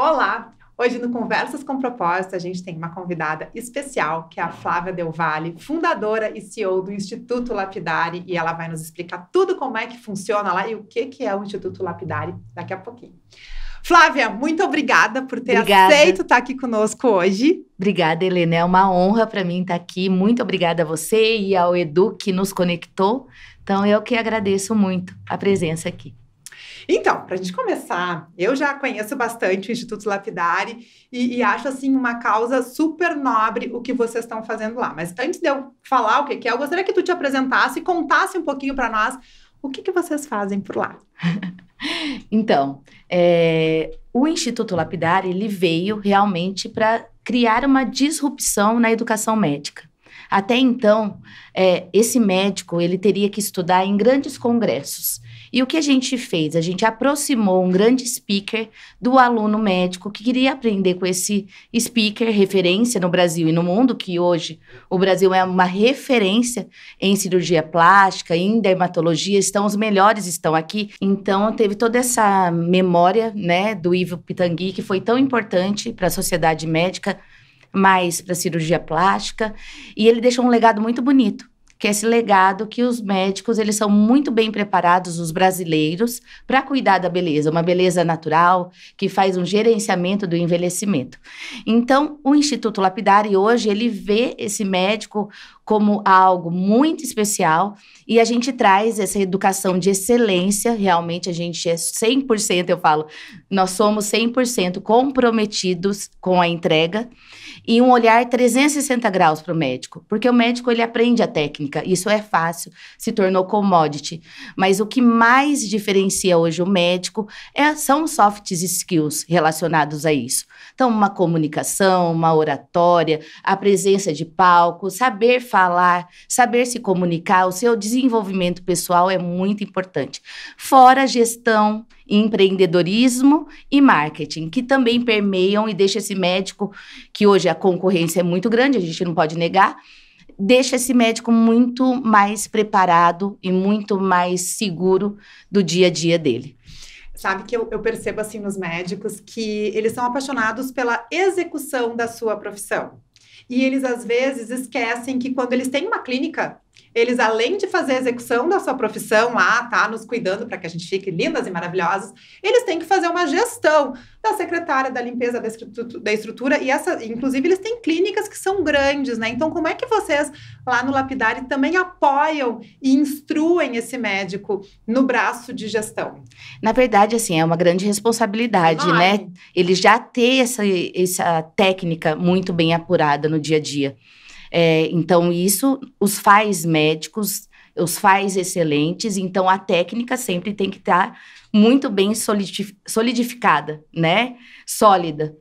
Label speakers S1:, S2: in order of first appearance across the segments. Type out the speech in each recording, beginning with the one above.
S1: Olá! Hoje no Conversas com Propósito a gente tem uma convidada especial, que é a Flávia Del Valle, fundadora e CEO do Instituto Lapidari, e ela vai nos explicar tudo como é que funciona lá e o que é o Instituto Lapidari daqui a pouquinho. Flávia, muito obrigada por ter aceito estar aqui conosco hoje.
S2: Obrigada, Helena. É uma honra para mim estar aqui. Muito obrigada a você e ao Edu que nos conectou. Então, eu que agradeço muito a presença aqui.
S1: Então, para a gente começar, eu já conheço bastante o Instituto Lapidari e acho, assim, uma causa super nobre o que vocês estão fazendo lá. Mas antes de eu falar o que é, eu gostaria que tu te apresentasse e contasse um pouquinho para nós o que vocês fazem por lá.
S2: Então, o Instituto Lapidari, ele veio realmente para criar uma disrupção na educação médica. Até então, esse médico, ele teria que estudar em grandes congressos. E o que a gente fez? A gente aproximou um grande speaker do aluno médico que queria aprender com esse speaker, referência no Brasil e no mundo, que hoje o Brasil é uma referência em cirurgia plástica, em dermatologia, os melhores estão aqui. Então, teve toda essa memória, né, do Ivo Pitangui, que foi tão importante para a sociedade médica, mais para a cirurgia plástica, e ele deixou um legado muito bonito, que é esse legado que os médicos, eles são muito bem preparados, os brasileiros, para cuidar da beleza, uma beleza natural, que faz um gerenciamento do envelhecimento. Então, o Instituto Lapidari, hoje, ele vê esse médico como algo muito especial e a gente traz essa educação de excelência, realmente a gente é 100%, eu falo, nós somos 100% comprometidos com a entrega e um olhar 360 graus para o médico, porque o médico, ele aprende a técnica, isso é fácil, se tornou commodity, mas o que mais diferencia hoje o médico são os soft skills relacionados a isso. Então, uma comunicação, uma oratória, a presença de palco, saber falar, saber se comunicar, o seu desenvolvimento pessoal é muito importante. Fora gestão, empreendedorismo e marketing, que também permeiam e deixam esse médico, que hoje a concorrência é muito grande, a gente não pode negar, deixa esse médico muito mais preparado e muito mais seguro do dia a dia dele.
S1: Sabe que eu percebo, assim, nos médicos que eles são apaixonados pela execução da sua profissão. E eles, às vezes, esquecem que quando eles têm uma clínica, eles, além de fazer a execução da sua profissão lá, tá, nos cuidando para que a gente fique lindas e maravilhosas, eles têm que fazer uma gestão da secretária, da limpeza da estrutura, e inclusive, eles têm clínicas que são grandes, né? Então, como é que vocês, lá no Lapidari, também apoiam e instruem esse médico no braço de gestão?
S2: Na verdade, assim, é uma grande responsabilidade, né? Ele já ter essa técnica muito bem apurada no dia a dia. Então, isso os faz médicos, os faz excelentes, então a técnica sempre tem que estar muito bem solidificada, né? Sólida.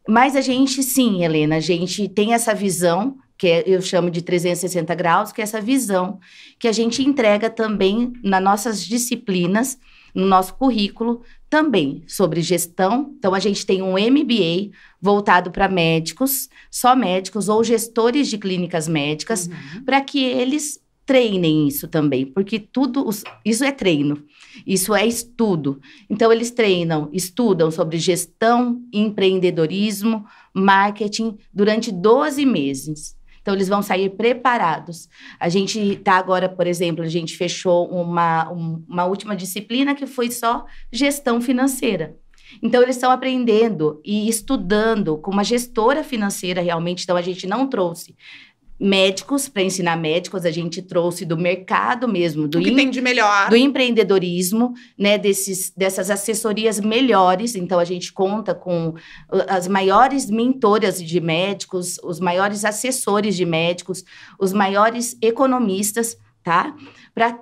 S2: Mas a gente, sim, Helena, a gente tem essa visão, que eu chamo de 360 graus, que é essa visão que a gente entrega também nas nossas disciplinas, no nosso currículo, também sobre gestão. Então, a gente tem um MBA voltado para médicos, só médicos ou gestores de clínicas médicas, para que eles treinem isso também, porque isso é treino, isso é estudo. Então, eles estudam sobre gestão, empreendedorismo, marketing durante 12 meses. Então, eles vão sair preparados. A gente está agora, por exemplo, a gente fechou uma última disciplina que foi só gestão financeira. Então, eles estão aprendendo e estudando com uma gestora financeira realmente. Então, a gente não trouxe médicos para ensinar médicos, a gente trouxe do mercado mesmo, do
S1: que tem de melhor,
S2: do empreendedorismo, né, dessas assessorias melhores. Então, a gente conta com as maiores mentoras de médicos, os maiores assessores de médicos, os maiores economistas, tá? Para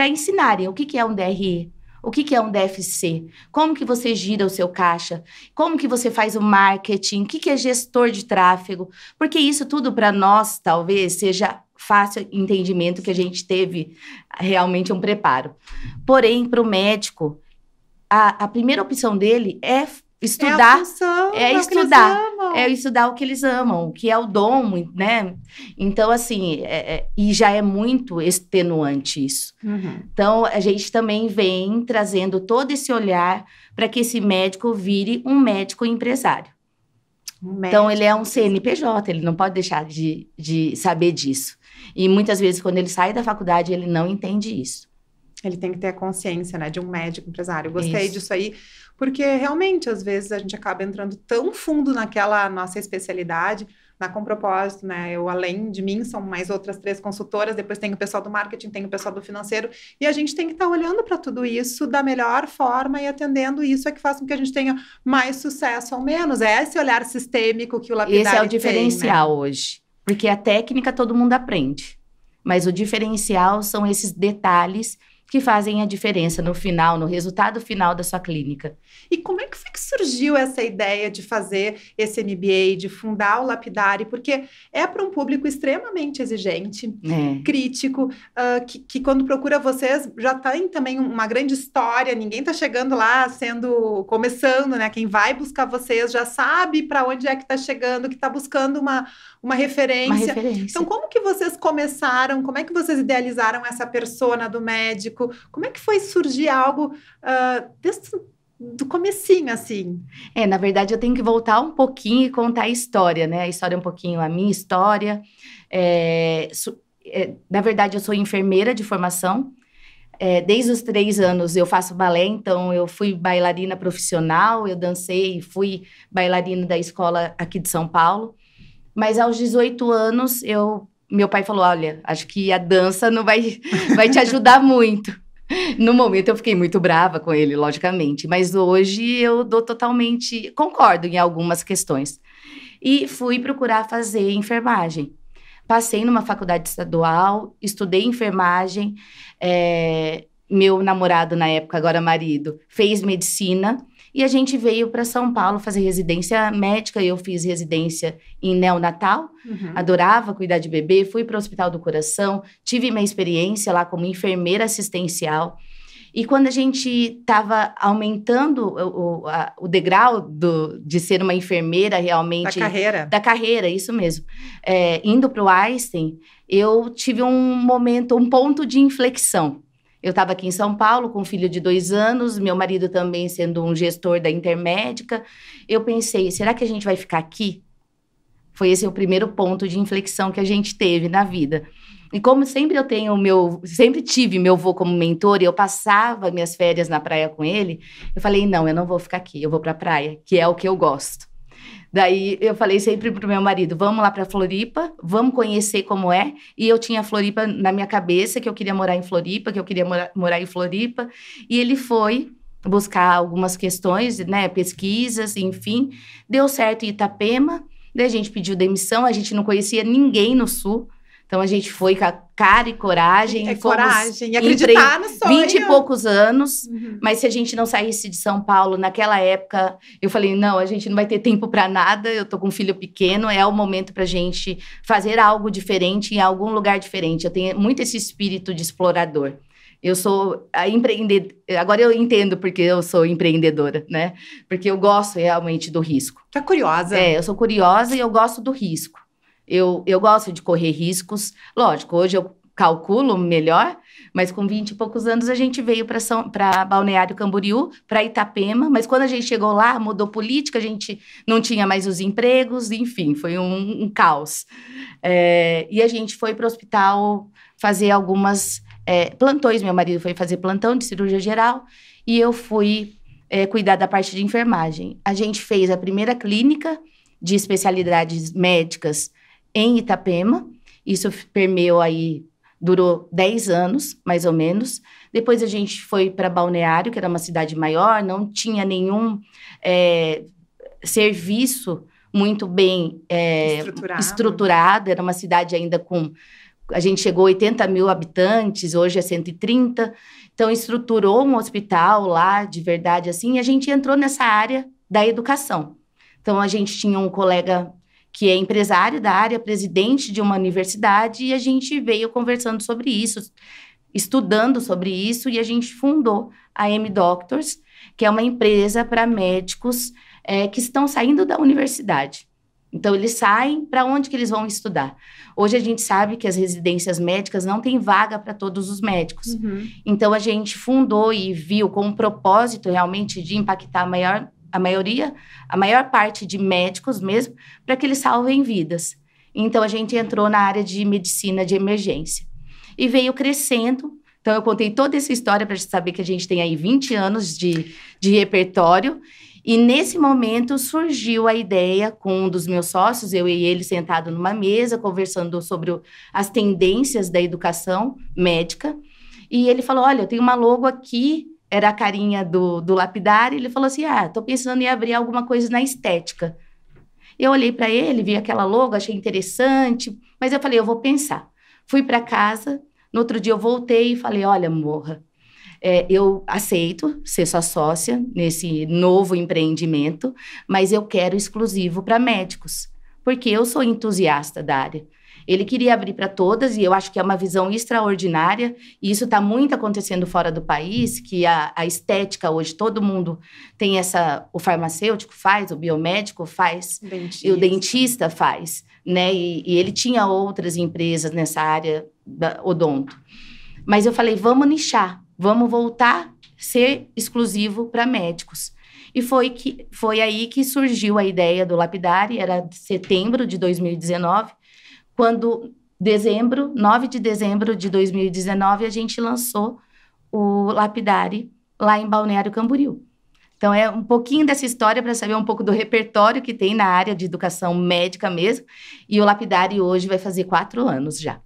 S2: ensinarem o que é um DRE. O que é um DFC? Como que você gira o seu caixa? Como que você faz o marketing? O que é gestor de tráfego? Porque isso tudo para nós, talvez, seja fácil entendimento, que a gente teve realmente um preparo. Porém, para o médico, a primeira opção dele é estudar.
S1: É a função,
S2: É
S1: o que eles
S2: estudar.
S1: amam.
S2: É estudar o que eles amam, que é o dom, né? Então, assim, e já é muito extenuante isso.
S1: Uhum.
S2: Então, a gente também vem trazendo todo esse olhar para que esse médico vire um médico empresário. Então, ele é um CNPJ, ele não pode deixar de saber disso. E muitas vezes, quando ele sai da faculdade, ele não entende isso.
S1: Ele tem que ter a consciência, né, de um médico empresário. Eu gostei
S2: Isso.
S1: disso aí, porque realmente, às vezes, a gente acaba entrando tão fundo naquela nossa especialidade, com propósito, né? Eu, além de mim, são mais outras 3 consultoras, depois tem o pessoal do marketing, tem o pessoal do financeiro, e a gente tem que estar olhando para tudo isso da melhor forma e atendendo isso é que faz com que a gente tenha mais sucesso ou menos. É esse olhar sistêmico que o lapidário tem.
S2: Esse é o diferencial hoje, porque a técnica todo mundo aprende, mas o diferencial são esses detalhes que fazem a diferença no final, no resultado final da sua clínica.
S1: E como é que foi que surgiu essa ideia de fazer esse MBA, de fundar o Lapidari? Porque é para um público extremamente exigente, crítico, que quando procura vocês já tem também uma grande história, ninguém está chegando lá começando, né? Quem vai buscar vocês já sabe para onde é que está chegando, que está buscando uma referência. Então, como que vocês começaram? Como é que vocês idealizaram essa persona do médico? Como é que foi surgir algo do comecinho, assim?
S2: Na verdade, eu tenho que voltar um pouquinho e contar a história, né? A história um pouquinho, a minha história. Na verdade, eu sou enfermeira de formação. Desde os 3 anos eu faço balé, então eu fui bailarina profissional, eu dancei, fui bailarina da escola aqui de São Paulo. Mas aos 18 anos, meu pai falou, olha, acho que a dança não vai te ajudar muito. No momento, eu fiquei muito brava com ele, logicamente. Mas hoje, eu concordo em algumas questões. E fui procurar fazer enfermagem. Passei numa faculdade estadual, estudei enfermagem. Meu namorado, na época, agora marido, fez medicina. E a gente veio para São Paulo fazer residência médica. Eu fiz residência em neonatal. Adorava cuidar de bebê. Fui para o Hospital do Coração. Tive minha experiência lá como enfermeira assistencial. E quando a gente estava aumentando o degrau de ser uma enfermeira realmente... Da carreira, isso mesmo. Indo para o Einstein, eu tive um ponto de inflexão. Eu estava aqui em São Paulo com um filho de 2 anos, meu marido também sendo um gestor da Intermédica. Eu pensei, será que a gente vai ficar aqui? Foi esse o primeiro ponto de inflexão que a gente teve na vida. E como sempre sempre tive meu avô como mentor, e eu passava minhas férias na praia com ele, eu falei, não, eu não vou ficar aqui, eu vou para a praia, que é o que eu gosto. Daí eu falei sempre pro meu marido, vamos lá para Floripa, vamos conhecer como é. E eu tinha Floripa na minha cabeça, que eu queria morar em Floripa, E ele foi buscar algumas questões, né, pesquisas, enfim. Deu certo em Itapema, daí a gente pediu demissão, a gente não conhecia ninguém no Sul. Então, a gente foi com a cara e coragem.
S1: E acreditar no sonho.
S2: 20 e poucos anos. Mas se a gente não saísse de São Paulo, naquela época, eu falei, não, a gente não vai ter tempo para nada. Eu tô com um filho pequeno, é o momento pra gente fazer algo diferente em algum lugar diferente. Eu tenho muito esse espírito de explorador. Eu sou agora eu entendo porque eu sou empreendedora, né? Porque eu gosto realmente do risco.
S1: Tá curiosa?
S2: Eu sou curiosa e eu gosto do risco. Eu gosto de correr riscos. Lógico, hoje eu calculo melhor, mas com 20 e poucos anos a gente veio para Balneário Camboriú, para Itapema, mas quando a gente chegou lá, mudou política, a gente não tinha mais os empregos, enfim, foi um caos. E a gente foi para o hospital fazer algumas plantões. Meu marido foi fazer plantão de cirurgia geral e eu fui cuidar da parte de enfermagem. A gente fez a primeira clínica de especialidades médicas em Itapema. Isso permeou aí, durou 10 anos, mais ou menos. Depois a gente foi para Balneário, que era uma cidade maior, não tinha nenhum serviço muito bem estruturado. Era uma cidade ainda com... A gente chegou a 80 mil habitantes, hoje é 130. Então, estruturou um hospital lá, de verdade, assim, e a gente entrou nessa área da educação. Então, a gente tinha um colega que é empresário da área, presidente de uma universidade, e a gente veio conversando sobre isso, estudando sobre isso, e a gente fundou a M-Doctors, que é uma empresa para médicos que estão saindo da universidade. Então, eles saem, para onde que eles vão estudar? Hoje, a gente sabe que as residências médicas não têm vaga para todos os médicos.
S1: Uhum.
S2: Então, a gente fundou e viu com um propósito, realmente, de impactar a maior parte de médicos mesmo, para que eles salvem vidas. Então, a gente entrou na área de medicina de emergência. E veio crescendo. Então, eu contei toda essa história para saber que a gente tem aí 20 anos de repertório. E, nesse momento, surgiu a ideia com um dos meus sócios, eu e ele sentado numa mesa, conversando sobre as tendências da educação médica. E ele falou, olha, eu tenho uma logo aqui, era a carinha do lapidário. Ele falou assim, tô pensando em abrir alguma coisa na estética. Eu olhei para ele, vi aquela logo, achei interessante, mas eu falei, eu vou pensar. Fui para casa, no outro dia eu voltei e falei, olha, Morra, eu aceito ser sua sócia nesse novo empreendimento, mas eu quero exclusivo para médicos, porque eu sou entusiasta da área. Ele queria abrir para todas e eu acho que é uma visão extraordinária e isso está muito acontecendo fora do país, que a estética hoje, todo mundo tem o farmacêutico faz, o biomédico faz, e o dentista faz, né? E ele tinha outras empresas nessa área da odonto. Mas eu falei, vamos nichar. Vamos voltar a ser exclusivo para médicos. E foi aí que surgiu a ideia do Lapidari, era setembro de 2019, quando 9 de dezembro de 2019, a gente lançou o Lapidari lá em Balneário Camboriú. Então, é um pouquinho dessa história para saber um pouco do repertório que tem na área de educação médica mesmo. E o Lapidari hoje vai fazer 4 anos já.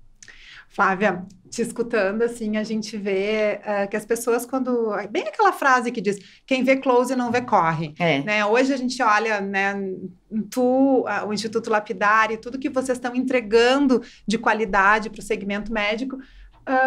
S1: Flávia, te escutando, assim, a gente vê que as pessoas quando... Bem aquela frase que diz, quem vê close não vê corre. Né? Hoje a gente olha, né, o Instituto Lapidari, tudo que vocês estão entregando de qualidade para o segmento médico,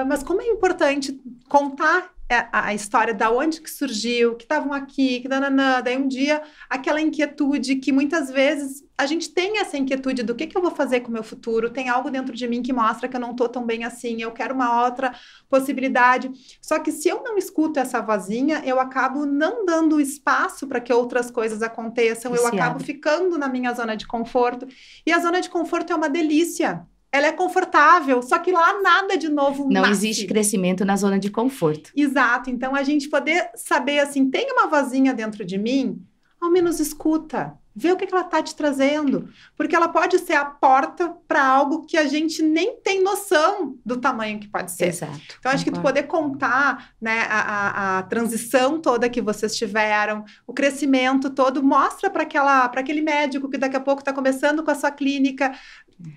S1: mas como é importante contar a história da onde que surgiu, que estavam aqui, que daí um dia aquela inquietude que muitas vezes a gente tem essa inquietude do que eu vou fazer com o meu futuro, tem algo dentro de mim que mostra que eu não estou tão bem assim, eu quero uma outra possibilidade, só que se eu não escuto essa vozinha, eu acabo não dando espaço para que outras coisas aconteçam, eu acabo ficando na minha zona de conforto, e a zona de conforto é uma delícia. Ela é confortável, só que lá nada de novo
S2: não
S1: nasce.
S2: Existe crescimento na zona de conforto.
S1: Exato. Então, a gente poder saber, assim, tem uma vozinha dentro de mim, ao menos escuta. Vê o que ela está te trazendo. Porque ela pode ser a porta para algo que a gente nem tem noção do tamanho que pode ser.
S2: Exato.
S1: Então, acho que tu poder contar, né, a transição toda que vocês tiveram, o crescimento todo, mostra para aquele médico que daqui a pouco está começando com a sua clínica.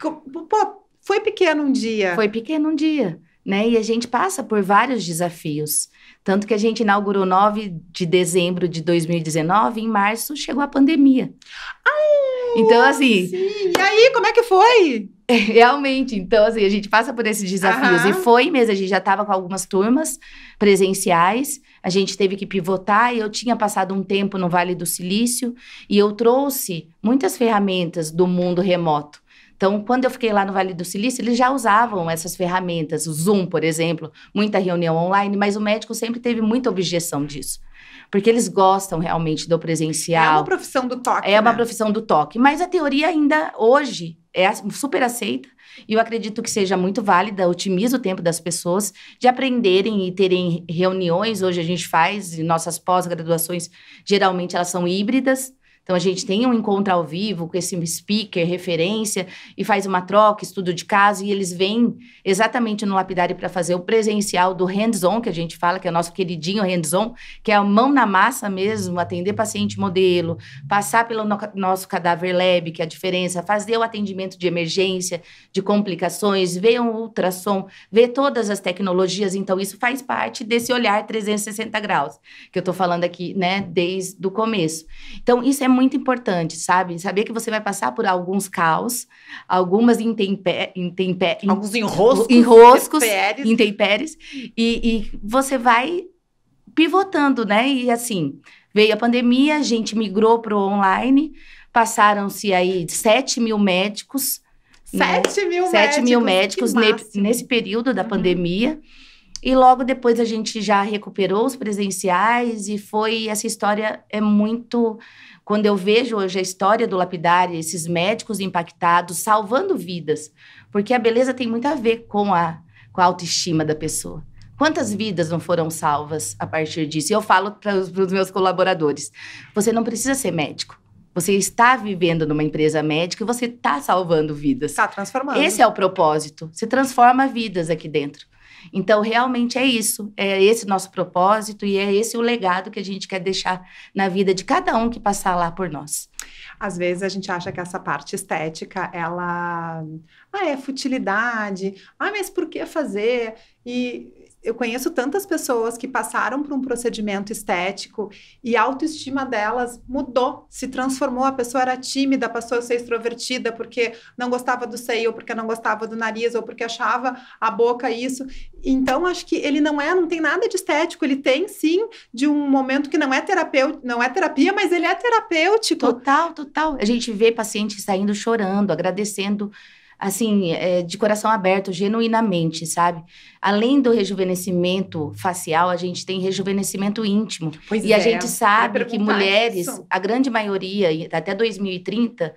S1: Pô, foi pequeno um dia.
S2: Foi pequeno um dia, né? E a gente passa por vários desafios. Tanto que a gente inaugurou 9 de dezembro de 2019, em março chegou a pandemia. Então, assim...
S1: Sim. E aí, como é que foi?
S2: Realmente, então, assim, a gente passa por esses desafios. E foi mesmo, a gente já estava com algumas turmas presenciais, a gente teve que pivotar, e eu tinha passado um tempo no Vale do Silício, e eu trouxe muitas ferramentas do mundo remoto. Então, quando eu fiquei lá no Vale do Silício, eles já usavam essas ferramentas, o Zoom, por exemplo, muita reunião online, mas o médico sempre teve muita objeção disso. Porque eles gostam realmente do presencial.
S1: É uma profissão do toque,
S2: uma profissão do toque. Mas a teoria ainda, hoje, é super aceita. E eu acredito que seja muito válida, otimiza o tempo das pessoas de aprenderem e terem reuniões. Hoje a gente faz, nossas pós-graduações, geralmente elas são híbridas. Então, a gente tem um encontro ao vivo com esse speaker, referência, e faz uma troca, estudo de caso, e eles vêm exatamente no Lapidari para fazer o presencial do hands-on, que a gente fala, que é o nosso queridinho hands-on, que é a mão na massa mesmo, atender paciente modelo, passar pelo nosso cadáver lab, que é a diferença, fazer o atendimento de emergência, de complicações, ver um ultrassom, ver todas as tecnologias. Então, isso faz parte desse olhar 360 graus, que eu estou falando aqui, né, desde o começo. Então, isso é muito importante, sabe? Saber que você vai passar por alguns caos, algumas
S1: alguns enroscos,
S2: intempéries, e você vai pivotando, né? E assim, veio a pandemia, a gente migrou para o online, passaram-se aí 7 mil médicos.
S1: 7
S2: mil médicos nesse período da pandemia. E logo depois a gente já recuperou os presenciais e essa história é muito quando eu vejo hoje a história do lapidário, esses médicos impactados, salvando vidas, porque a beleza tem muito a ver com a autoestima da pessoa. Quantas vidas não foram salvas a partir disso? E eu falo para os meus colaboradores, você não precisa ser médico. Você está vivendo numa empresa médica e você está salvando vidas.
S1: Está transformando.
S2: Esse é o propósito. Você transforma vidas aqui dentro. Então, realmente é isso. É esse o nosso propósito e é esse o legado que a gente quer deixar na vida de cada um que passar lá por nós.
S1: Às vezes a gente acha que essa parte estética, ela... é futilidade. Mas por que fazer? E eu conheço tantas pessoas que passaram por um procedimento estético e a autoestima delas mudou, se transformou. A pessoa era tímida, passou a ser extrovertida porque não gostava do seio, ou porque não gostava do nariz, ou porque achava a boca isso. Então, acho que ele não tem nada de estético. Ele tem, sim, de um momento que não é terapia, mas ele é terapêutico.
S2: Total. A gente vê pacientes saindo chorando, agradecendo, assim, de coração aberto, genuinamente, sabe? Além do rejuvenescimento facial, a gente tem rejuvenescimento íntimo. E a gente sabe que mulheres, a grande maioria, até 2030,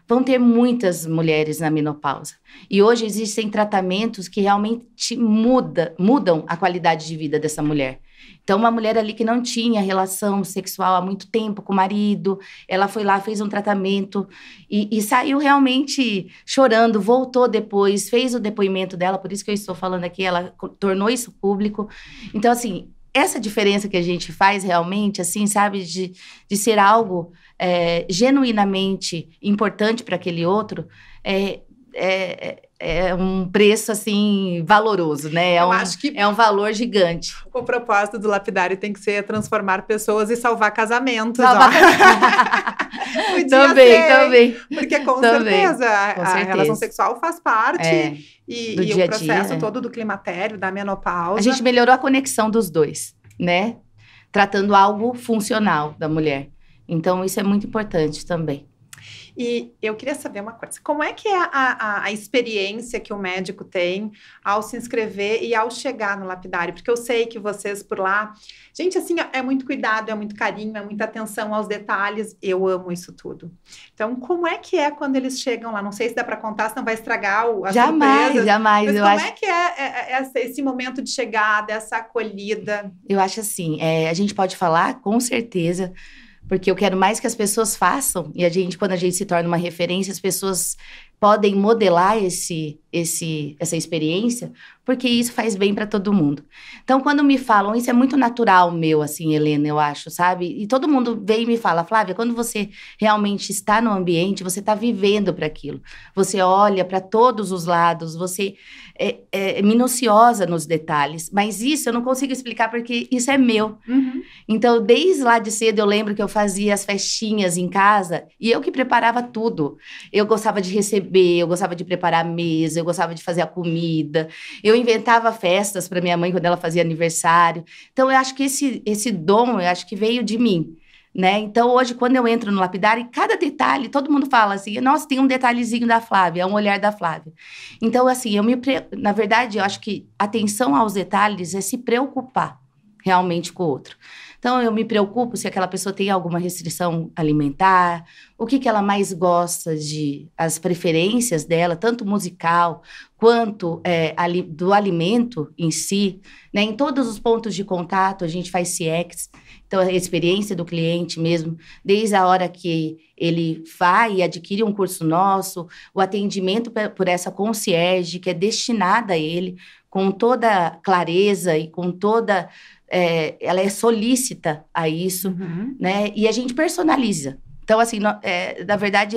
S2: vão ter muitas mulheres na menopausa. E hoje existem tratamentos que realmente mudam a qualidade de vida dessa mulher. Então, uma mulher ali que não tinha relação sexual há muito tempo com o marido, ela foi lá, fez um tratamento e saiu realmente chorando, voltou depois, fez o depoimento dela, por isso que eu estou falando aqui, ela tornou isso público. Então, assim, essa diferença que a gente faz realmente, assim, sabe, de ser algo genuinamente importante para aquele outro, é um preço, assim, valoroso, né?
S1: Acho que
S2: é um valor gigante.
S1: O propósito do lapidário tem que ser transformar pessoas e salvar casamentos.
S2: Também.
S1: Porque com certeza a relação sexual faz parte e o processo todo do climatério, da menopausa.
S2: A gente melhorou a conexão dos dois, né? Tratando algo funcional da mulher. Então, isso é muito importante também.
S1: E eu queria saber uma coisa, como é que é a experiência que o médico tem ao se inscrever e ao chegar no lapidário? Porque eu sei que vocês por lá, gente, assim, é muito cuidado, é muito carinho, é muita atenção aos detalhes, eu amo isso tudo. Então, como é que é quando eles chegam lá? Não sei se dá para contar, senão vai estragar a surpresa. Jamais. Mas como é que é esse momento de chegada, essa acolhida?
S2: Eu acho assim, a gente pode falar com certeza, porque eu quero mais que as pessoas façam, e quando a gente se torna uma referência, as pessoas podem modelar essa experiência, porque isso faz bem para todo mundo. Então, quando me falam, isso é muito natural meu, assim, Helena, eu acho, sabe? E todo mundo vem e me fala, Flávia, quando você realmente está no ambiente, você está vivendo para aquilo. Você olha para todos os lados, você é minuciosa nos detalhes. Mas isso eu não consigo explicar, porque isso é meu.
S1: Uhum.
S2: Então, desde lá de cedo, eu lembro que eu fazia as festinhas em casa, e eu que preparava tudo. Eu gostava de receber, eu gostava de preparar a mesa, eu gostava de fazer a comida, eu inventava festas para minha mãe quando ela fazia aniversário. Então, eu acho que esse dom, eu acho que veio de mim, né? Então, hoje, quando eu entro no lapidário, cada detalhe, todo mundo fala assim, nossa, tem um detalhezinho da Flávia, é um olhar da Flávia. Então, assim, na verdade, eu acho que atenção aos detalhes é se preocupar realmente com o outro. Então, eu me preocupo se aquela pessoa tem alguma restrição alimentar, o que ela mais gosta as preferências dela, tanto musical quanto do alimento em si, né? Em todos os pontos de contato, a gente faz CX, então a experiência do cliente mesmo, desde a hora que ele vai e adquire um curso nosso, o atendimento por essa concierge que é destinada a ele, com toda clareza e com toda... ela é solícita a isso, né? E a gente personaliza. Então, assim, na verdade,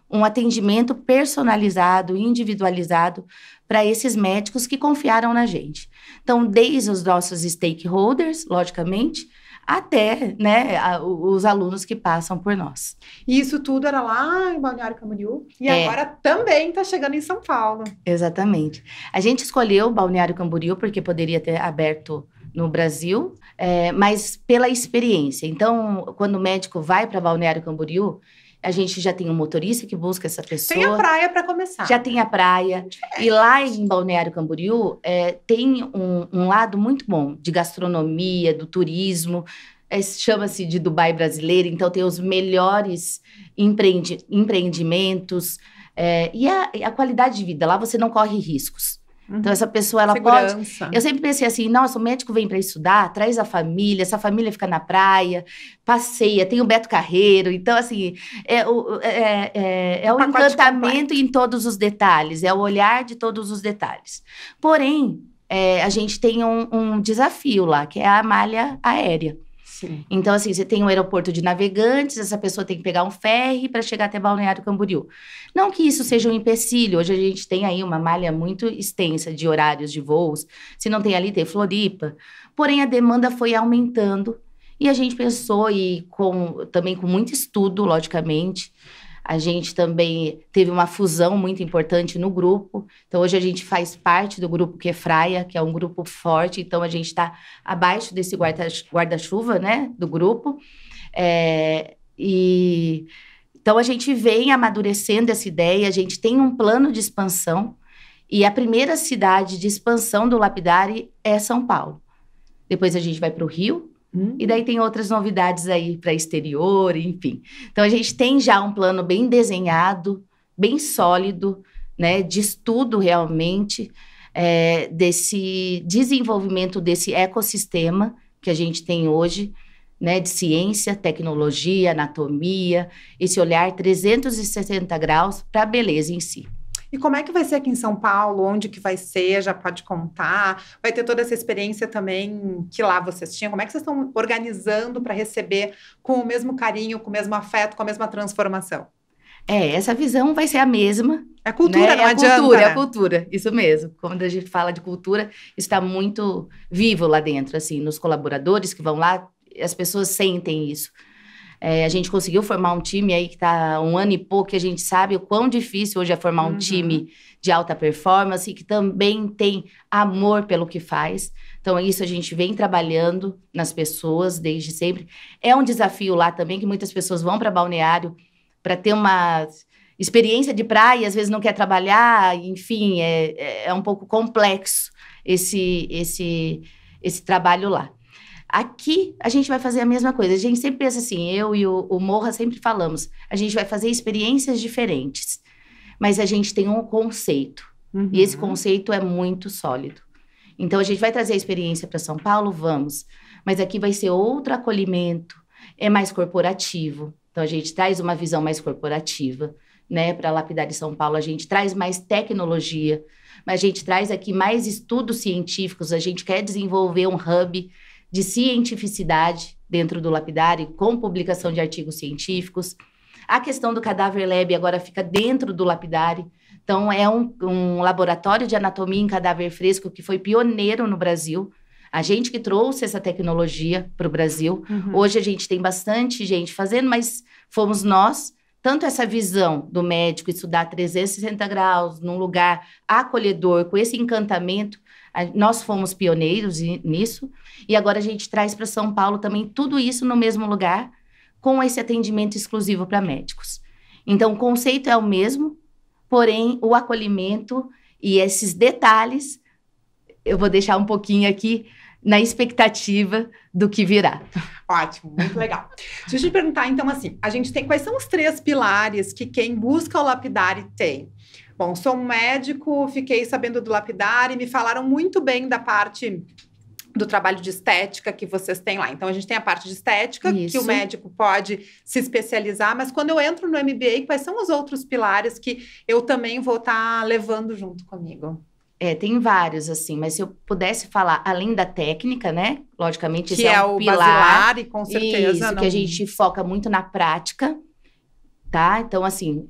S2: um atendimento personalizado, individualizado para esses médicos que confiaram na gente. Então, desde os nossos stakeholders, logicamente, até, né, os alunos que passam por nós.
S1: E isso tudo era lá em Balneário Camboriú e agora também está chegando em São Paulo.
S2: Exatamente. A gente escolheu Balneário Camboriú porque poderia ter aberto no Brasil, mas pela experiência. Então, quando o médico vai para Balneário Camboriú, a gente já tem um motorista que busca essa pessoa.
S1: Tem a praia para começar.
S2: Já tem a praia. E lá em Balneário Camboriú tem um lado muito bom de gastronomia, do turismo. chama-se de Dubai brasileira, então tem os melhores empreendimentos, e a qualidade de vida. Lá você não corre riscos. Então, essa pessoa, ela
S1: Segurança.
S2: pode... Eu sempre pensei assim, nossa, o médico vem para estudar, traz a família, essa família fica na praia, passeia, tem o Beto Carreiro. Então, assim, é o encantamento em todos os detalhes, é o olhar de todos os detalhes. Porém, a gente tem um desafio lá, que é a malha aérea.
S1: Sim.
S2: Então, assim, você tem um aeroporto de Navegantes, essa pessoa tem que pegar um ferry para chegar até Balneário Camboriú. Não que isso seja um empecilho, hoje a gente tem aí uma malha muito extensa de horários de voos, se não tem ali, tem Floripa. Porém, a demanda foi aumentando e a gente pensou, também com muito estudo, logicamente, a gente também teve uma fusão muito importante no grupo. Então, hoje a gente faz parte do grupo Quefraia, que é um grupo forte. Então, a gente está abaixo desse guarda-chuva, né, do grupo. Então, a gente vem amadurecendo essa ideia. A gente tem um plano de expansão. E a primeira cidade de expansão do Lapidary é São Paulo. Depois a gente vai para o Rio. E daí tem outras novidades aí para exterior, enfim. Então, a gente tem já um plano bem desenhado, bem sólido, né, de estudo realmente, desse desenvolvimento desse ecossistema que a gente tem hoje, né, de ciência, tecnologia, anatomia, esse olhar 360 graus para a beleza em si.
S1: E como é que vai ser aqui em São Paulo? Onde que vai ser? Já pode contar? Vai ter toda essa experiência também que lá vocês tinham? Como é que vocês estão organizando para receber com o mesmo carinho, com o mesmo afeto, com a mesma transformação?
S2: Essa visão vai ser a mesma.
S1: É cultura, né? Não adianta,
S2: cultura,
S1: né?
S2: É cultura, isso mesmo. Quando a gente fala de cultura, está muito vivo lá dentro, assim, nos colaboradores que vão lá, as pessoas sentem isso. A gente conseguiu formar um time aí que está 1 ano e pouco, que a gente sabe o quão difícil hoje é formar um time de alta performance e que também tem amor pelo que faz. Então, isso a gente vem trabalhando nas pessoas desde sempre. É um desafio lá também, que muitas pessoas vão para Balneário para ter uma experiência de praia, às vezes não quer trabalhar, enfim, é um pouco complexo esse trabalho lá. Aqui, a gente vai fazer a mesma coisa. A gente sempre pensa assim, eu e o Morra sempre falamos, a gente vai fazer experiências diferentes, mas a gente tem um conceito, e esse conceito é muito sólido. Então, a gente vai trazer a experiência para São Paulo? Vamos. Mas aqui vai ser outro acolhimento, é mais corporativo. Então, a gente traz uma visão mais corporativa, né? Para a Lapidary São Paulo, a gente traz mais tecnologia, mas a gente traz aqui mais estudos científicos, a gente quer desenvolver um hub de cientificidade dentro do Lapidary, com publicação de artigos científicos. A questão do Cadáver Lab agora fica dentro do Lapidary. Então, é um laboratório de anatomia em cadáver fresco que foi pioneiro no Brasil. A gente que trouxe essa tecnologia para o Brasil. Hoje a gente tem bastante gente fazendo, mas fomos nós. Tanto essa visão do médico estudar 360 graus num lugar acolhedor, com esse encantamento, nós fomos pioneiros nisso, e agora a gente traz para São Paulo também tudo isso no mesmo lugar, com esse atendimento exclusivo para médicos. Então, o conceito é o mesmo, porém, o acolhimento e esses detalhes, eu vou deixar um pouquinho aqui na expectativa do que virá.
S1: Ótimo, muito legal. Deixa eu te perguntar, então, assim, a gente tem, quais são os 3 pilares que quem busca o Lapidary tem? Bom, sou um médico, fiquei sabendo do Lapidary, me falaram muito bem da parte do trabalho de estética que vocês têm lá. Então, a gente tem a parte de estética,
S2: Isso.
S1: que o médico pode se especializar, mas quando eu entro no MBA, quais são os outros pilares que eu também vou estar levando junto comigo?
S2: Tem vários, assim, mas se eu pudesse falar, além da técnica, né? Logicamente,
S1: Que
S2: esse é um
S1: o
S2: pilar.
S1: basilar e com certeza
S2: Isso,
S1: não...
S2: que a gente foca muito na prática, tá? Então, assim,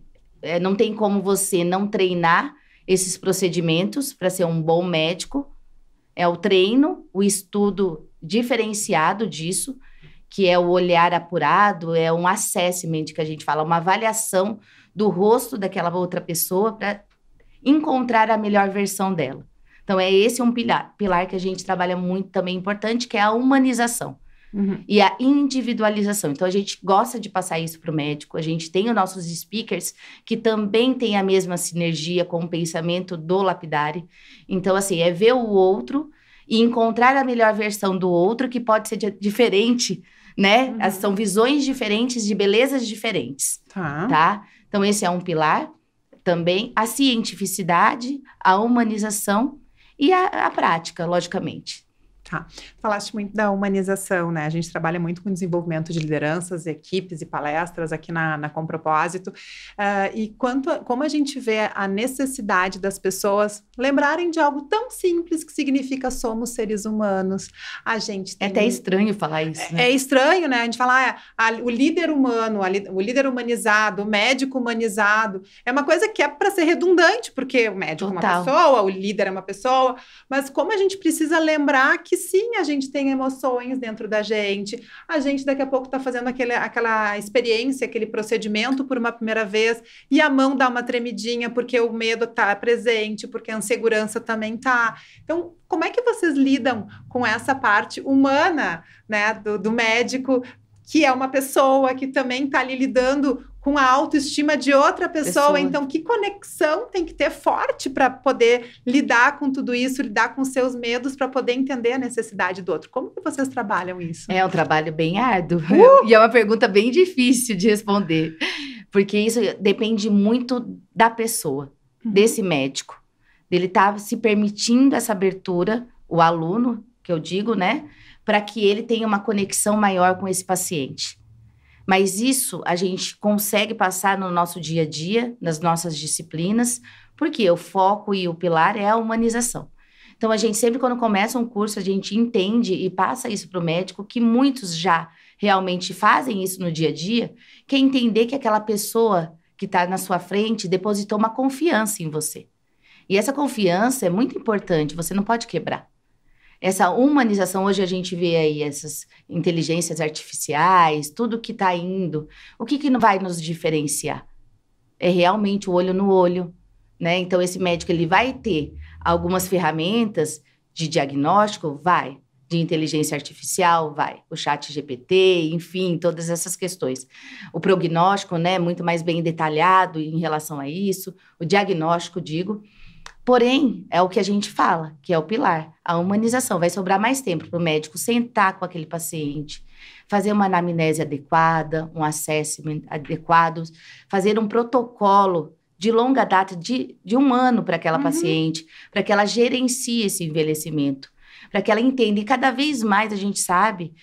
S2: não tem como você não treinar esses procedimentos para ser um bom médico. É o treino, o estudo diferenciado disso, que é o olhar apurado, é um assessment que a gente fala, uma avaliação do rosto daquela outra pessoa para encontrar a melhor versão dela. Então, esse um pilar que a gente trabalha muito também importante, que é a humanização e a individualização. Então, a gente gosta de passar isso para o médico, a gente tem os nossos speakers que também têm a mesma sinergia com o pensamento do Lapidary. Então, assim, ver o outro e encontrar a melhor versão do outro, que pode ser diferente né? São visões diferentes de belezas diferentes, tá? Então, esse é um pilar. Também a cientificidade, a humanização e a prática, logicamente.
S1: Tá. Falaste muito da humanização, né? A gente trabalha muito com desenvolvimento de lideranças, equipes e palestras aqui na Com Propósito. E como a gente vê a necessidade das pessoas lembrarem de algo tão simples que significa somos seres humanos. A gente tem...
S2: É até estranho falar isso, né?
S1: É estranho, né? A gente fala o líder humano, o líder humanizado, o médico humanizado. É uma coisa que é para ser redundante, porque o médico é uma pessoa, o líder é uma pessoa. Mas como a gente precisa lembrar que sim, a gente tem emoções dentro da gente. A gente daqui a pouco está fazendo aquela experiência, aquele procedimento por uma primeira vez e a mão dá uma tremidinha porque o medo está presente, porque a insegurança também está. Então, como é que vocês lidam com essa parte humana, né, do médico, que é uma pessoa que também está ali lidando com a autoestima de outra pessoa. Então, que conexão tem que ter forte para poder lidar com tudo isso, lidar com seus medos, para poder entender a necessidade do outro? Como que vocês trabalham isso?
S2: É um trabalho bem árduo e é uma pergunta bem difícil de responder, porque isso depende muito da pessoa, desse médico, dele estar se permitindo essa abertura, o aluno, que eu digo, né, para que ele tenha uma conexão maior com esse paciente. Mas isso a gente consegue passar no nosso dia a dia, nas nossas disciplinas, porque o foco e o pilar é a humanização. Então, a gente sempre, quando começa um curso, a gente entende e passa isso para o médico, que muitos já realmente fazem isso no dia a dia, que é entender que aquela pessoa que está na sua frente depositou uma confiança em você. E essa confiança é muito importante, você não pode quebrar. Essa humanização, hoje a gente vê aí essas inteligências artificiais, tudo que está indo. O que não vai nos diferenciar? É realmente o olho no olho, né? Então, esse médico, ele vai ter algumas ferramentas de diagnóstico? Vai. De inteligência artificial? Vai. O ChatGPT, enfim, todas essas questões. O prognóstico, né? Muito mais bem detalhado em relação a isso. O diagnóstico, digo. Porém, é o que a gente fala, que é o pilar, a humanização. Vai sobrar mais tempo para o médico sentar com aquele paciente, fazer uma anamnese adequada, um assessment adequado, fazer um protocolo de longa data, de 1 ano para aquela paciente, para que ela gerencie esse envelhecimento, para que ela entenda. E cada vez mais a gente sabe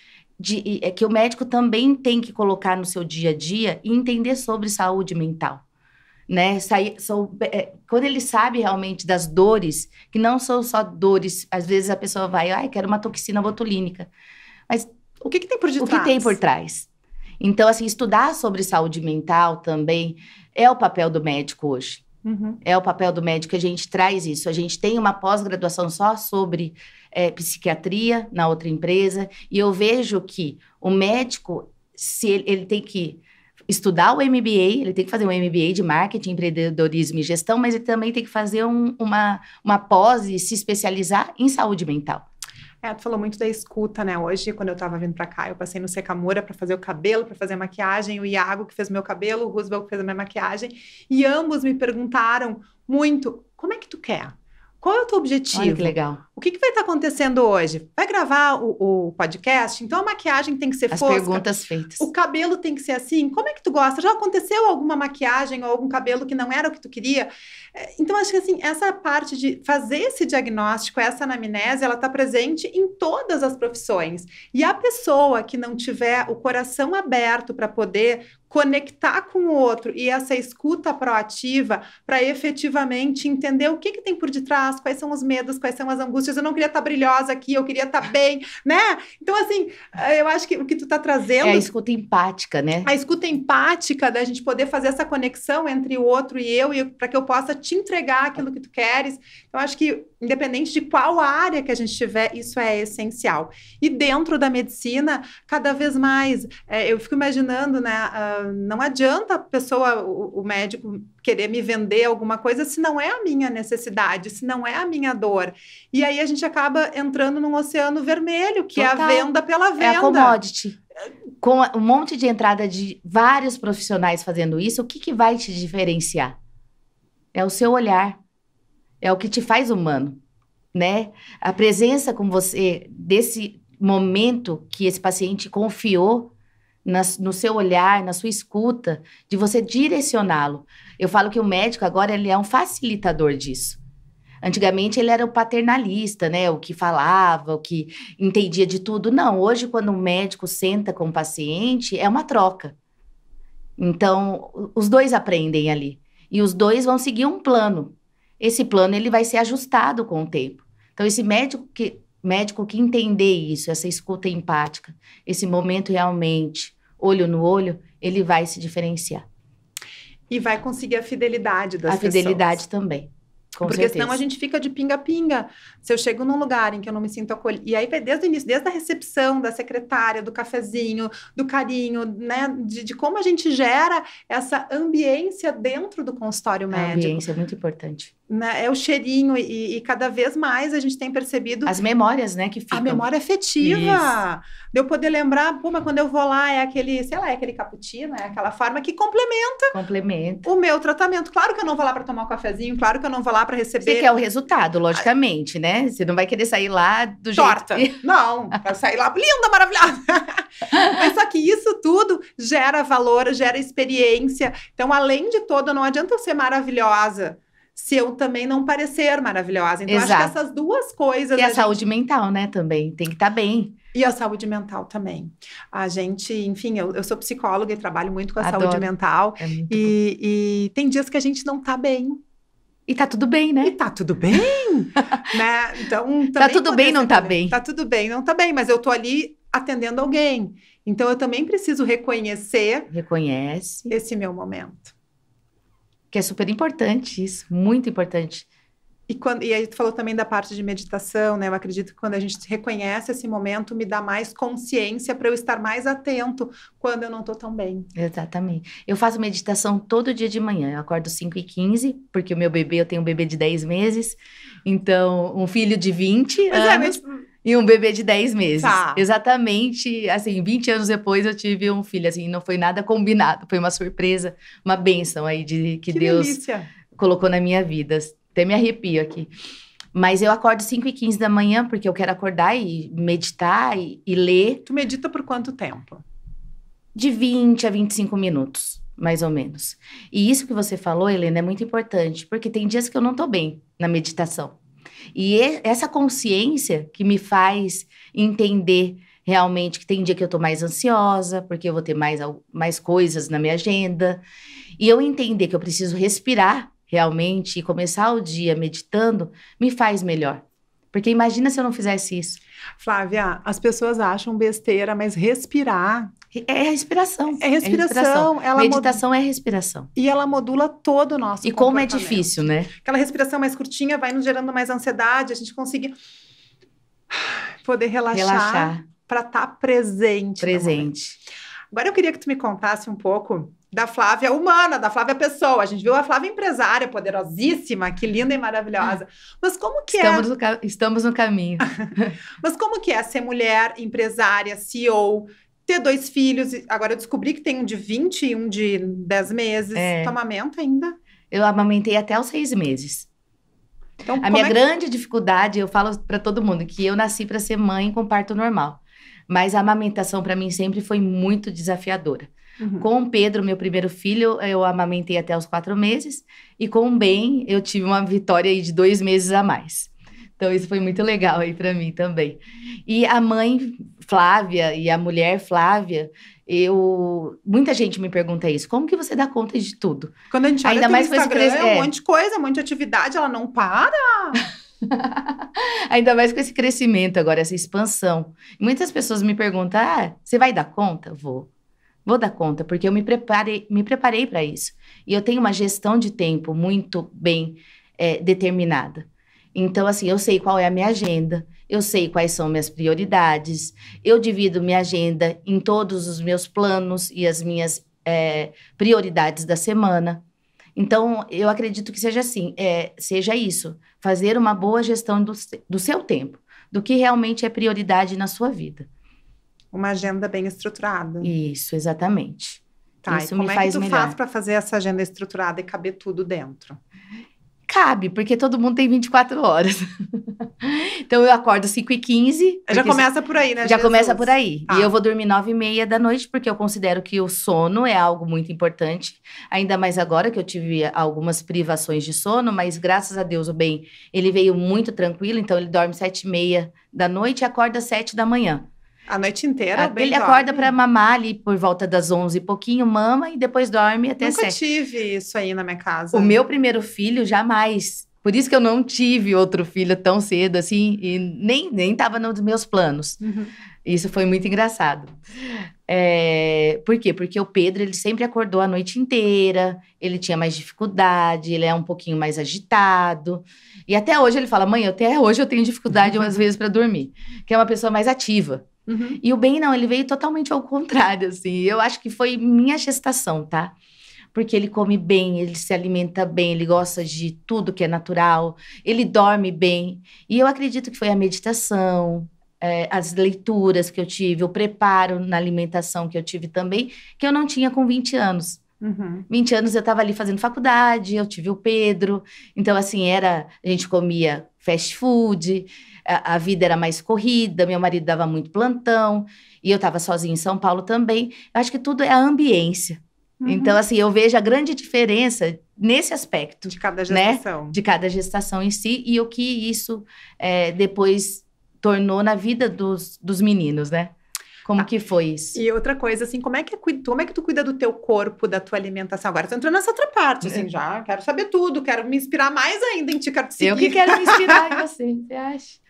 S2: que o médico também tem que colocar no seu dia a dia e entender sobre saúde mental. Né? Quando ele sabe realmente das dores, que não são só dores, às vezes a pessoa vai, quero uma toxina botulínica. Mas
S1: o que tem por detrás?
S2: O que tem por trás? Então, assim, estudar sobre saúde mental também é o papel do médico hoje. É o papel do médico, a gente traz isso. A gente tem uma pós-graduação só sobre psiquiatria na outra empresa, e eu vejo que o médico, se ele tem que estudar o MBA, ele tem que fazer um MBA de marketing, empreendedorismo e gestão, mas ele também tem que fazer uma pós e se especializar em saúde mental.
S1: Tu falou muito da escuta, né? Hoje, quando eu tava vindo pra cá, eu passei no Secamura para fazer o cabelo, para fazer a maquiagem, o Iago que fez meu cabelo, o Roosevelt que fez a minha maquiagem, e ambos me perguntaram muito, como é que tu quer? Qual é o teu objetivo?
S2: Olha que legal.
S1: O que vai estar acontecendo hoje? Vai gravar o podcast? Então a maquiagem tem que ser fosca?
S2: As perguntas feitas.
S1: O cabelo tem que ser assim? Como é que tu gosta? Já aconteceu alguma maquiagem ou algum cabelo que não era o que tu queria? Então acho que assim, essa parte de fazer esse diagnóstico, essa anamnese, ela está presente em todas as profissões. E a pessoa que não tiver o coração aberto para poder conectar com o outro e essa escuta proativa para efetivamente entender o que tem por detrás, quais são os medos, quais são as angústias. Eu não queria estar brilhosa aqui, eu queria estar bem, né? Então, assim, eu acho que o que tu está trazendo...
S2: É a escuta empática, né?
S1: A escuta empática da gente poder fazer essa conexão entre o outro e eu para que eu possa te entregar aquilo que tu queres. Eu acho que, independente de qual área que a gente tiver, isso é essencial. E dentro da medicina, cada vez mais, eu fico imaginando, né? Não adianta a pessoa, o médico, querer me vender alguma coisa se não é a minha necessidade, se não é a minha dor. E aí a gente acaba entrando num oceano vermelho, que
S2: Total.
S1: É a venda pela venda.
S2: É a commodity. Com um monte de entrada de vários profissionais fazendo isso, o que vai te diferenciar? É o seu olhar. É o que te faz humano, né? A presença com você momento que esse paciente confiou no seu olhar, na sua escuta, de você direcioná-lo. Eu falo que o médico agora ele é um facilitador disso. Antigamente ele era o paternalista, né? O que falava, o que entendia de tudo. Não, hoje quando um médico senta com o paciente, é uma troca. Então, os dois aprendem ali. E os dois vão seguir um plano. Esse plano ele vai ser ajustado com o tempo. Então, esse médico que entender isso, essa escuta empática, esse momento realmente, olho no olho, ele vai se diferenciar.
S1: E vai conseguir a fidelidade das pessoas.
S2: A fidelidade também.
S1: Porque
S2: certeza.
S1: Senão a gente fica de pinga-pinga. Se eu chego num lugar em que eu não me sinto acolhida, e aí vai desde o início, desde a recepção da secretária, do cafezinho, do carinho, né? De como a gente gera essa ambiência dentro do consultório médico.
S2: A ambiência é muito importante.
S1: Né? É o cheirinho e cada vez mais a gente tem percebido...
S2: As memórias, né, que ficam.
S1: A memória afetiva.
S2: Isso.
S1: De eu poder lembrar, mas quando eu vou lá é aquele, sei lá, é aquele cappuccino, é aquela forma que complementa o meu tratamento. Claro que eu não vou lá para tomar um cafezinho, claro que eu não vou lá para receber...
S2: Você quer o resultado, logicamente, né? Você não vai querer sair lá do
S1: torta.
S2: jeito...
S1: Não, quero sair lá linda, maravilhosa. Mas só que isso tudo gera valor, gera experiência. Então, além de tudo, não adianta eu ser maravilhosa se eu também não parecer maravilhosa. Então,
S2: Exato.
S1: acho que essas duas coisas...
S2: E a saúde mental, né, também. Tem que estar bem.
S1: E a saúde mental também. A gente, enfim, eu sou psicóloga e trabalho muito com a
S2: Adoro.
S1: saúde mental.
S2: É muito bom.
S1: E tem dias que a gente não tá bem.
S2: E tá tudo bem, né?
S1: E tá tudo bem, né? Então,
S2: tá tudo bem não tá bem.
S1: Tá tudo bem, não tá bem, mas eu tô ali atendendo alguém. Então, eu também preciso reconhecer
S2: Reconhece.
S1: esse meu momento.
S2: Que é super importante isso, muito importante.
S1: E aí tu falou também da parte de meditação, né? Eu acredito que quando a gente reconhece esse momento, me dá mais consciência para eu estar mais atento quando eu não tô tão bem.
S2: Exatamente. Eu faço meditação todo dia de manhã. Eu acordo 5h15, porque eu tenho um bebê de 10 meses. Então, um filho de 20 anos e um bebê de 10 meses.
S1: Tá.
S2: Exatamente, assim, 20 anos depois eu tive um filho, assim, não foi nada combinado. Foi uma surpresa, uma bênção aí que Deus
S1: delícia.
S2: Colocou na minha vida. Até me arrepio aqui. Mas eu acordo 5h15 da manhã, porque eu quero acordar e meditar e ler.
S1: Tu medita por quanto tempo?
S2: De 20 a 25 minutos, mais ou menos. E isso que você falou, Helena, é muito importante, porque tem dias que eu não tô bem na meditação. E essa consciência que me faz entender realmente que tem dia que eu tô mais ansiosa, porque eu vou ter mais coisas na minha agenda. E eu entender que eu preciso respirar realmente, e começar o dia meditando, me faz melhor. Porque imagina se eu não fizesse isso.
S1: Flávia, as pessoas acham besteira, mas respirar...
S2: É respiração.
S1: É respiração.
S2: Meditação é respiração.
S1: E ela modula todo o nosso
S2: E como é difícil, né?
S1: Aquela respiração mais curtinha vai nos gerando mais ansiedade, a gente conseguir poder relaxar. Para estar presente. Agora eu queria que tu me contasse um pouco da Flávia humana, da Flávia pessoa. A gente viu a Flávia empresária, poderosíssima, que linda e maravilhosa. Mas como que
S2: Estamos no caminho.
S1: Mas como que é ser mulher, empresária, CEO, ter 2 filhos? Agora eu descobri que tem um de 20 e um de 10 meses. Tu amamenta ainda?
S2: Eu amamentei até os 6 meses.
S1: Então,
S2: a minha grande dificuldade, eu falo para todo mundo, que eu nasci para ser mãe com parto normal. Mas a amamentação para mim sempre foi muito desafiadora. Uhum. Com o Pedro, meu primeiro filho, eu amamentei até os 4 meses. E com o Ben, eu tive uma vitória aí de 2 meses a mais. Então, isso foi muito legal aí para mim também. E a mãe Flávia e a mulher Flávia, muita gente me pergunta isso. Como que você dá conta de tudo?
S1: Quando a gente olha no Instagram, é um monte de coisa, um monte de atividade, ela não para.
S2: Ainda mais com esse crescimento agora, essa expansão. Muitas pessoas me perguntam, você vai dar conta? Vou dar conta, porque eu me preparei para isso. E eu tenho uma gestão de tempo muito bem determinada. Então, assim, eu sei qual é a minha agenda, eu sei quais são minhas prioridades, eu divido minha agenda em todos os meus planos e as minhas prioridades da semana. Então, eu acredito que seja assim, seja isso, fazer uma boa gestão do seu tempo, do que realmente é prioridade na sua vida.
S1: Uma agenda bem estruturada.
S2: Isso, exatamente.
S1: Tá,
S2: isso
S1: e como
S2: me faz
S1: é que tu
S2: melhor.
S1: faz para fazer essa agenda estruturada e caber tudo dentro?
S2: cabe, porque todo mundo tem 24 horas. Então, eu acordo 5h15.
S1: Já começa por aí, né,
S2: Já começa por aí.
S1: Tá.
S2: E eu vou dormir 9h30 da noite, porque eu considero que o sono é algo muito importante. Ainda mais agora que eu tive algumas privações de sono, mas graças a Deus o bem, ele veio muito tranquilo. Então, ele dorme 7h30 da noite e acorda 7 da manhã.
S1: A noite inteira, bem
S2: Ele acorda para mamar ali por volta das 11 e pouquinho, mama e depois dorme até 7.
S1: Nunca tive isso aí na minha casa.
S2: O meu primeiro filho, jamais. Por isso que eu não tive outro filho tão cedo, assim, e nem tava nos meus planos.
S1: Uhum.
S2: Isso foi muito engraçado. Por quê? Porque o Pedro, ele sempre acordou a noite inteira, ele tinha mais dificuldade, ele é um pouquinho mais agitado. E até hoje ele fala, mãe, até hoje eu tenho dificuldade umas vezes para dormir. Que é uma pessoa mais ativa.
S1: Uhum.
S2: E o Ben não, ele veio totalmente ao contrário, assim. Eu acho que foi minha gestação, tá? Porque ele come bem, ele se alimenta bem, ele gosta de tudo que é natural, ele dorme bem. E eu acredito que foi a meditação, as leituras que eu tive, o preparo na alimentação que eu tive também, que eu não tinha com 20 anos.
S1: Uhum.
S2: 20 anos eu estava ali fazendo faculdade, eu tive o Pedro. Então, assim, a gente comia fast food, a vida era mais corrida, meu marido dava muito plantão, e eu estava sozinha em São Paulo também. Eu acho que tudo é a ambiência.
S1: Uhum.
S2: Então, assim, eu vejo a grande diferença nesse aspecto.
S1: De cada gestação.
S2: Né? De cada gestação em si, e o que isso depois tornou na vida dos meninos, né? Como que foi isso?
S1: E outra coisa, assim, como é que tu cuida do teu corpo, da tua alimentação? Agora tô entrando nessa outra parte, assim, já quero saber tudo, quero me inspirar mais ainda em ti, quero te seguir.
S2: Eu que quero me inspirar em você acha?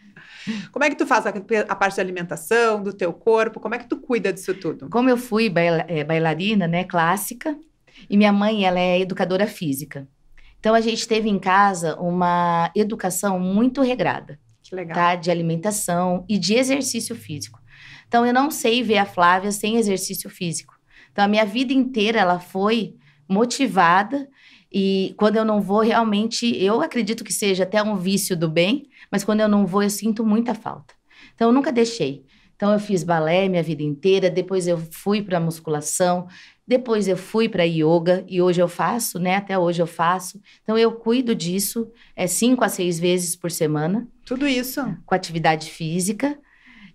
S1: Como é que tu faz a parte da alimentação, do teu corpo? Como é que tu cuida disso tudo?
S2: Como eu fui bailarina, né, clássica, e minha mãe, ela é educadora física. Então, a gente teve em casa uma educação muito regrada.
S1: Que legal.
S2: Tá? De alimentação e de exercício físico. Então, eu não sei ver a Flávia sem exercício físico. Então, a minha vida inteira, ela foi motivada. E quando eu não vou, realmente, eu acredito que seja até um vício do bem, mas quando eu não vou, eu sinto muita falta. Então, eu nunca deixei. Então, eu fiz balé minha vida inteira, depois eu fui para musculação, depois eu fui para yoga, e hoje eu faço, né? Até hoje eu faço. Então, eu cuido disso 5 a 6 vezes por semana.
S1: Tudo isso.
S2: Com atividade física.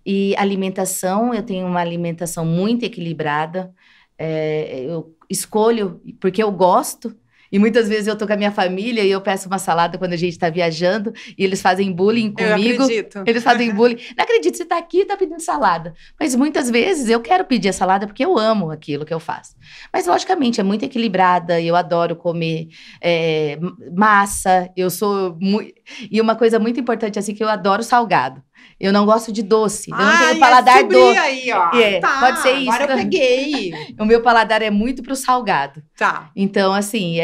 S2: E alimentação, eu tenho uma alimentação muito equilibrada. Eu escolho porque eu gosto. E muitas vezes eu tô com a minha família e eu peço uma salada quando a gente tá viajando e eles fazem bullying comigo.
S1: Eu acredito.
S2: Eles fazem bullying. Não acredito, você tá aqui e tá pedindo salada. Mas muitas vezes eu quero pedir a salada porque eu amo aquilo que eu faço. Mas, logicamente, é muito equilibrada. Eu adoro comer massa. E uma coisa muito importante, assim, que eu adoro salgado. Eu não gosto de doce. Eu não tenho paladar doce.
S1: Aí, ó.
S2: Tá, pode ser isso.
S1: Agora eu peguei.
S2: O meu paladar é muito pro salgado.
S1: Tá.
S2: Então, assim,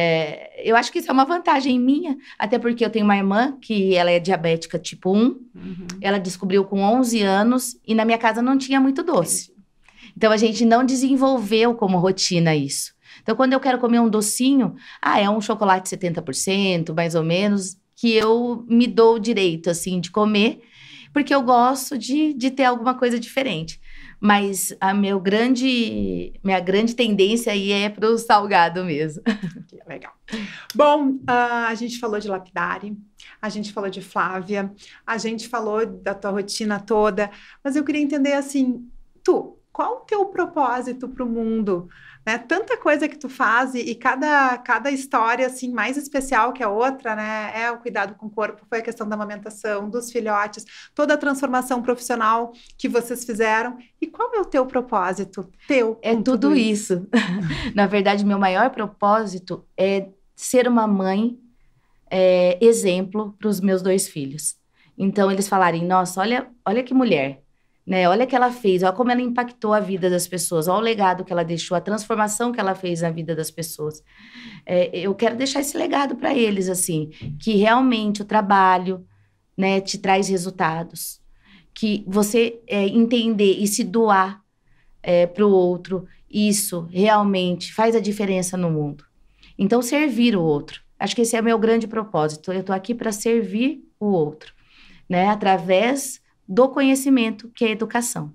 S2: eu acho que isso é uma vantagem minha. Até porque eu tenho uma irmã que ela é diabética tipo 1.
S1: Uhum.
S2: Ela descobriu com 11 anos e na minha casa não tinha muito doce. Então, a gente não desenvolveu como rotina isso. Então, quando eu quero comer um docinho, é um chocolate 70%, mais ou menos, que eu me dou o direito, assim, de comer, porque eu gosto de ter alguma coisa diferente. Mas a minha grande tendência aí é pro salgado mesmo.
S1: Legal. Bom, a gente falou de Lapidari, a gente falou de Flávia, a gente falou da tua rotina toda, mas eu queria entender, assim, qual o teu propósito pro mundo? Né? Tanta coisa que tu faz e cada história, assim, mais especial que a outra, né? É o cuidado com o corpo, foi a questão da amamentação, dos filhotes, toda a transformação profissional que vocês fizeram. E qual é o teu propósito?
S2: É tudo isso. Na verdade, meu maior propósito é ser uma mãe exemplo para os meus 2 filhos. Então, eles falarem, nossa, olha que mulher. Né? Olha o que ela fez, olha como ela impactou a vida das pessoas, olha o legado que ela deixou, a transformação que ela fez na vida das pessoas. Eu quero deixar esse legado para eles, assim, que realmente o trabalho, né, te traz resultados, que você entender e se doar para o outro, isso realmente faz a diferença no mundo. Então, servir o outro. Acho que esse é meu grande propósito. Eu estou aqui para servir o outro, né, através do conhecimento, que é a educação.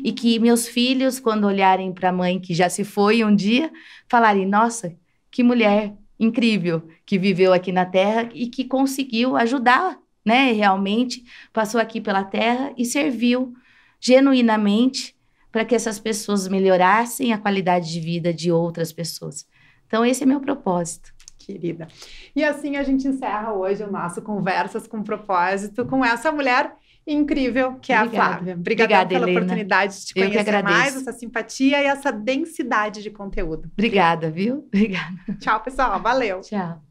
S2: E que meus filhos, quando olharem para a mãe que já se foi um dia, falarem, nossa, que mulher incrível que viveu aqui na Terra e que conseguiu ajudar, né? Realmente passou aqui pela Terra e serviu genuinamente para que essas pessoas melhorassem a qualidade de vida de outras pessoas. Então, esse é meu propósito.
S1: Querida. E assim a gente encerra hoje o nosso Conversas com Propósito com essa mulher incrível que é a Flávia. Obrigada pela
S2: Helena.
S1: Oportunidade de te conhecer mais, essa simpatia e essa densidade de conteúdo.
S2: Obrigada, viu? Obrigada.
S1: Tchau, pessoal. Valeu.
S2: Tchau.